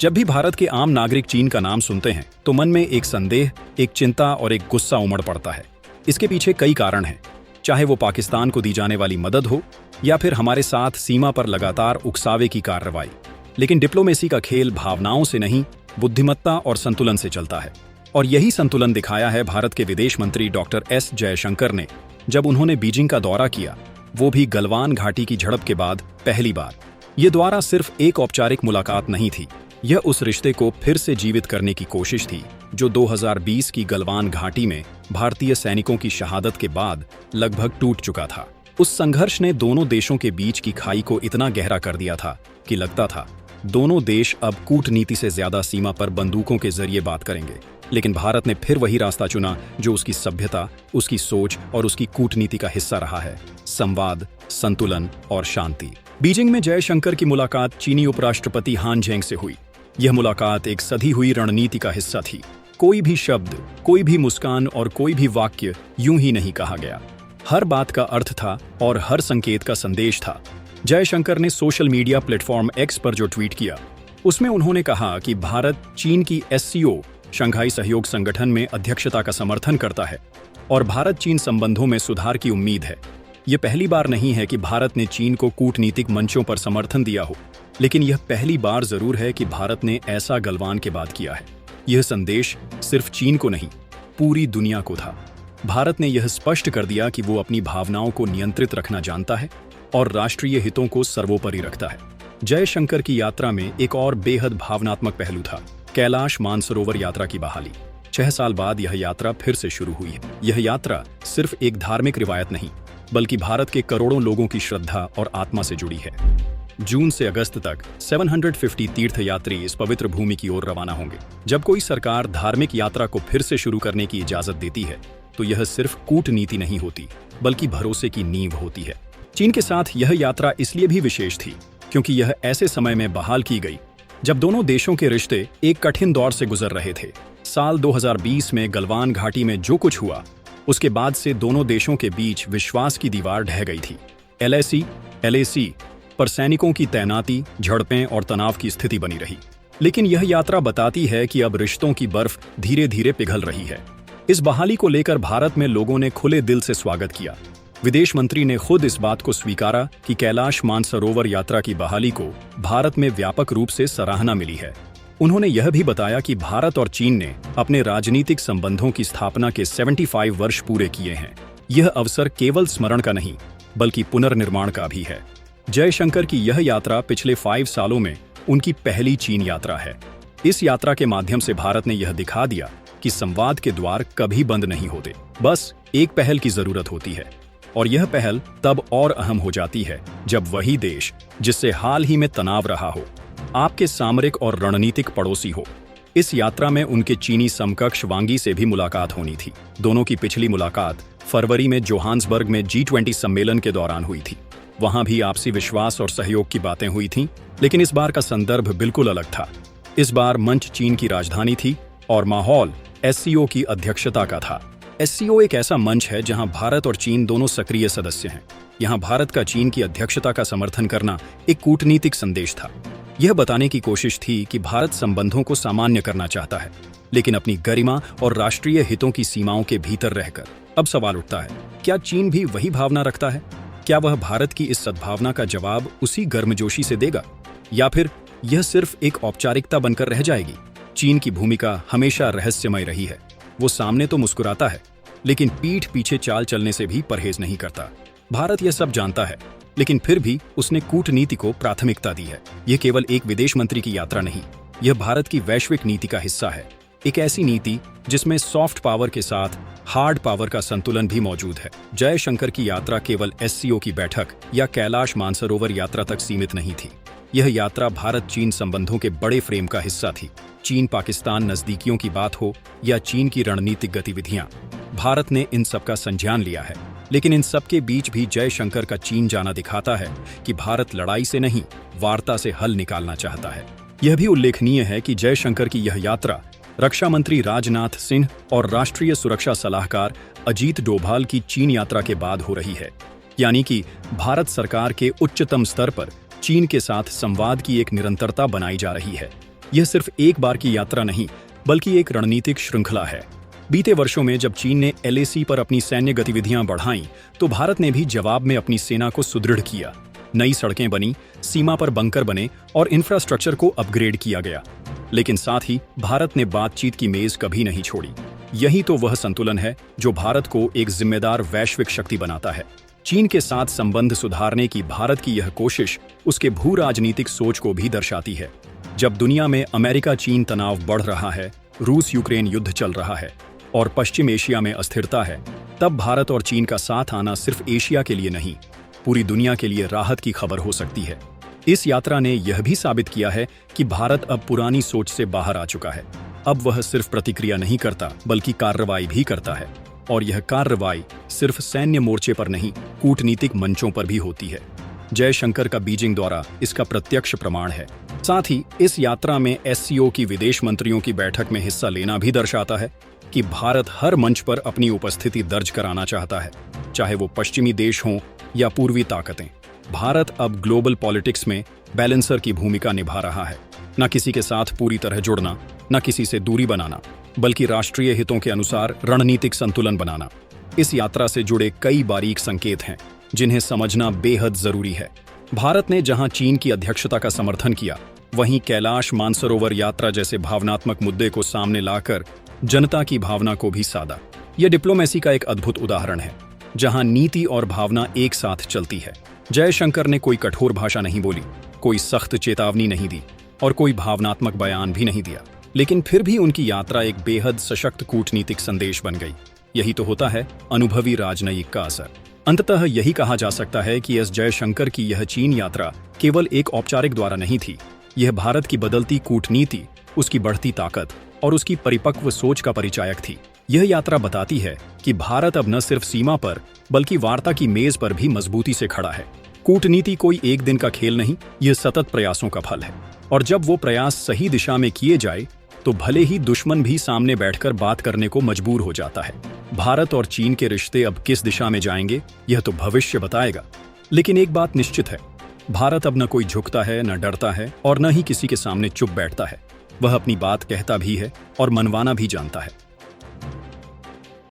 जब भी भारत के आम नागरिक चीन का नाम सुनते हैं तो मन में एक संदेह, एक चिंता और एक गुस्सा उमड़ पड़ता है। इसके पीछे कई कारण हैं, चाहे वो पाकिस्तान को दी जाने वाली मदद हो या फिर हमारे साथ सीमा पर लगातार उकसावे की कार्रवाई। लेकिन डिप्लोमेसी का खेल भावनाओं से नहीं, बुद्धिमत्ता और संतुलन से चलता है। और यही संतुलन दिखाया है भारत के विदेश मंत्री डॉक्टर एस जयशंकर ने, जब उन्होंने बीजिंग का दौरा किया, वो भी गलवान घाटी की झड़प के बाद पहली बार। ये दौरा सिर्फ एक औपचारिक मुलाकात नहीं थी, यह उस रिश्ते को फिर से जीवित करने की कोशिश थी जो 2020 की गलवान घाटी में भारतीय सैनिकों की शहादत के बाद लगभग टूट चुका था। उस संघर्ष ने दोनों देशों के बीच की खाई को इतना गहरा कर दिया था कि लगता था दोनों देश अब कूटनीति से ज्यादा सीमा पर बंदूकों के जरिए बात करेंगे। लेकिन भारत ने फिर वही रास्ता चुना जो उसकी सभ्यता, उसकी सोच और उसकी कूटनीति का हिस्सा रहा है: संवाद, संतुलन और शांति। बीजिंग में जयशंकर की मुलाकात चीनी उपराष्ट्रपति हान जेंग से हुई। यह मुलाकात एक सधी हुई रणनीति का हिस्सा थी। कोई भी शब्द, कोई भी मुस्कान और कोई भी वाक्य यूं ही नहीं कहा गया। हर बात का अर्थ था और हर संकेत का संदेश था। जयशंकर ने सोशल मीडिया प्लेटफॉर्म एक्स पर जो ट्वीट किया, उसमें उन्होंने कहा कि भारत चीन की SCO शंघाई सहयोग संगठन में अध्यक्षता का समर्थन करता है और भारत चीन संबंधों में सुधार की उम्मीद है। यह पहली बार नहीं है कि भारत ने चीन को कूटनीतिक मंचों पर समर्थन दिया हो, लेकिन यह पहली बार जरूर है कि भारत ने ऐसा गलवान के बाद किया है। यह संदेश सिर्फ चीन को नहीं, पूरी दुनिया को था। भारत ने यह स्पष्ट कर दिया कि वो अपनी भावनाओं को नियंत्रित रखना जानता है और राष्ट्रीय हितों को सर्वोपरि रखता है। जयशंकर की यात्रा में एक और बेहद भावनात्मक पहलू था: कैलाश मानसरोवर यात्रा की बहाली। 6 साल बाद यह यात्रा फिर से शुरू हुई है। यह यात्रा सिर्फ एक धार्मिक रिवायत नहीं, बल्कि भारत के करोड़ों लोगों की श्रद्धा और आत्मा से जुड़ी है। जून से अगस्त तक 750 तीर्थयात्री इस पवित्र भूमि की ओर रवाना होंगे। जब कोई सरकार धार्मिक यात्रा को फिर से शुरू करने की इजाजत देती है तो यह सिर्फ कूटनीति नहीं होती, बल्कि भरोसे की नींव होती है। चीन के साथ यह यात्रा इसलिए भी विशेष थी क्योंकि यह ऐसे समय में बहाल की गई जब दोनों देशों के रिश्ते एक कठिन दौर से गुजर रहे थे। साल 2020 में गलवान घाटी में जो कुछ हुआ, उसके बाद से दोनों देशों के बीच विश्वास की दीवार ढह गई थी। LAC पर सैनिकों की तैनाती, झड़पें और तनाव की स्थिति बनी रही। लेकिन यह यात्रा बताती है कि अब रिश्तों की बर्फ धीरे धीरे पिघल रही है। इस बहाली को लेकर भारत में लोगों ने खुले दिल से स्वागत किया। विदेश मंत्री ने खुद इस बात को स्वीकारा कि कैलाश मानसरोवर यात्रा की बहाली को भारत में व्यापक रूप से सराहना मिली है। उन्होंने यह भी बताया कि भारत और चीन ने अपने राजनीतिक संबंधों की स्थापना के 75 वर्ष पूरे किए हैं। यह अवसर केवल स्मरण का नहीं, बल्कि पुनर्निर्माण का भी है। जयशंकर की यह यात्रा पिछले 5 सालों में उनकी पहली चीन यात्रा है। इस यात्रा के माध्यम से भारत ने यह दिखा दिया कि संवाद के द्वार कभी बंद नहीं होते, बस एक पहल की जरूरत होती है। और यह पहल तब और अहम हो जाती है जब वही देश जिससे हाल ही में तनाव रहा हो, आपके सामरिक और रणनीतिक पड़ोसी हो। इस यात्रा में उनके चीनी समकक्ष वांगी से भी मुलाकात होनी थी। दोनों की पिछली मुलाकात फरवरी में जोहान्सबर्ग में G20 सम्मेलन के दौरान हुई थी। वहां भी आपसी विश्वास और सहयोग की बातें हुई थीं, लेकिन इस बार का संदर्भ बिल्कुल अलग था। इस बार मंच चीन की राजधानी थी और माहौल SCO की अध्यक्षता का था। SCO एक ऐसा मंच है जहां भारत और चीन दोनों सक्रिय सदस्य हैं। यहां भारत का चीन की अध्यक्षता का समर्थन करना एक कूटनीतिक संदेश था। यह बताने की कोशिश थी कि भारत संबंधों को सामान्य करना चाहता है, लेकिन अपनी गरिमा और राष्ट्रीय हितों की सीमाओं के भीतर रहकर। अब सवाल उठता है, क्या चीन भी वही भावना रखता है? क्या वह भारत की इस सद्भावना का जवाब उसी गर्मजोशी से देगा, या फिर यह सिर्फ एक औपचारिकता बनकर रह जाएगी? चीन की भूमिका हमेशा रहस्यमय रही है। वो सामने तो मुस्कुराता है, लेकिन पीठ पीछे चाल चलने से भी परहेज नहीं करता। भारत यह सब जानता है, लेकिन फिर भी उसने कूटनीति को प्राथमिकता दी है। यह केवल एक विदेश मंत्री की यात्रा नहीं, यह भारत की वैश्विक नीति का हिस्सा है। एक ऐसी नीति जिसमें सॉफ्ट पावर के साथ हार्ड पावर का संतुलन भी मौजूद है। जयशंकर की यात्रा केवल SCO की बैठक या कैलाश मानसरोवर यात्रा तक सीमित नहीं थी। यह यात्रा भारत चीन संबंधों के बड़े फ्रेम का हिस्सा थी। चीन पाकिस्तान नजदीकियों की बात हो या चीन की रणनीतिक गतिविधियां, भारत ने इन सब का संज्ञान लिया है। लेकिन इन सब के बीच भी जयशंकर का चीन जाना दिखाता है कि भारत लड़ाई से नहीं, वार्ता से हल निकालना चाहता है। यह भी उल्लेखनीय है कि जयशंकर की यह यात्रा रक्षा मंत्री राजनाथ सिंह और राष्ट्रीय सुरक्षा सलाहकार अजीत डोभाल की चीन यात्रा के बाद हो रही है। यानी कि भारत सरकार के उच्चतम स्तर पर चीन के साथ संवाद की एक निरंतरता बनाई जा रही है। यह सिर्फ एक बार की यात्रा नहीं, बल्कि एक रणनीतिक श्रृंखला है। बीते वर्षों में जब चीन ने LAC पर अपनी सैन्य गतिविधियां बढ़ाईं, तो भारत ने भी जवाब में अपनी सेना को सुदृढ़ किया। नई सड़कें बनी, सीमा पर बंकर बने और इंफ्रास्ट्रक्चर को अपग्रेड किया गया। लेकिन साथ ही भारत ने बातचीत की मेज कभी नहीं छोड़ी। यही तो वह संतुलन है जो भारत को एक जिम्मेदार वैश्विक शक्ति बनाता है। चीन के साथ संबंध सुधारने की भारत की यह कोशिश उसके भू राजनीतिक सोच को भी दर्शाती है। जब दुनिया में अमेरिका चीन तनाव बढ़ रहा है, रूस यूक्रेन युद्ध चल रहा है और पश्चिम एशिया में अस्थिरता है, तब भारत और चीन का साथ आना सिर्फ एशिया के लिए नहीं, पूरी दुनिया के लिए राहत की खबर हो सकती है। इस यात्रा ने यह भी साबित किया है कि भारत अब पुरानी सोच से बाहर आ चुका है। अब वह सिर्फ प्रतिक्रिया नहीं करता, बल्कि कार्रवाई भी करता है। और यह कार्रवाई सिर्फ सैन्य मोर्चे पर नहीं, कूटनीतिक मंचों पर भी होती है। जयशंकर का बीजिंग द्वारा इसका प्रत्यक्ष प्रमाण है। साथ ही इस यात्रा में SCO की विदेश मंत्रियों की बैठक में हिस्सा लेना भी दर्शाता है कि भारत हर मंच पर अपनी उपस्थिति दर्ज कराना चाहता है, चाहे वो पश्चिमी देश हों या पूर्वी ताकतें। भारत अब ग्लोबल पॉलिटिक्स में बैलेंसर की भूमिका निभा रहा है, न किसी के साथ पूरी तरह जुड़ना, न किसी से दूरी बनाना, बल्कि राष्ट्रीय हितों के अनुसार रणनीतिक संतुलन बनाना। इस यात्रा से जुड़े कई बारीक संकेत हैं जिन्हें समझना बेहद जरूरी है। भारत ने जहां चीन की अध्यक्षता का समर्थन किया, वहीं कैलाश मानसरोवर यात्रा जैसे भावनात्मक मुद्दे को सामने लाकर जनता की भावना को भी साधा। यह डिप्लोमेसी का एक अद्भुत उदाहरण है, जहां नीति और भावना एक साथ चलती है। जयशंकर ने कोई कठोर भाषा नहीं बोली, कोई सख्त चेतावनी नहीं दी और कोई भावनात्मक बयान भी नहीं दिया, लेकिन फिर भी उनकी यात्रा एक बेहद सशक्त कूटनीतिक संदेश बन गई। यही तो होता है अनुभवी राजनयिक का असर। अंततः यही कहा जा सकता है कि एस जयशंकर की यह चीन यात्रा केवल एक औपचारिक द्वारा नहीं थी। यह भारत की बदलती कूटनीति, उसकी बढ़ती ताकत और उसकी परिपक्व सोच का परिचायक थी। यह यात्रा बताती है कि भारत अब न सिर्फ सीमा पर, बल्कि वार्ता की मेज पर भी मजबूती से खड़ा है। कूटनीति कोई एक दिन का खेल नहीं, यह सतत प्रयासों का फल है। और जब वो प्रयास सही दिशा में किए जाए, तो भले ही दुश्मन भी सामने बैठकर बात करने को मजबूर हो जाता है। भारत और चीन के रिश्ते अब किस दिशा में जाएंगे, यह तो भविष्य बताएगा। लेकिन एक बात निश्चित है, भारत अब न कोई झुकता है, न डरता है और न ही किसी के सामने चुप बैठता है। वह अपनी बात कहता भी है और मनवाना भी जानता है।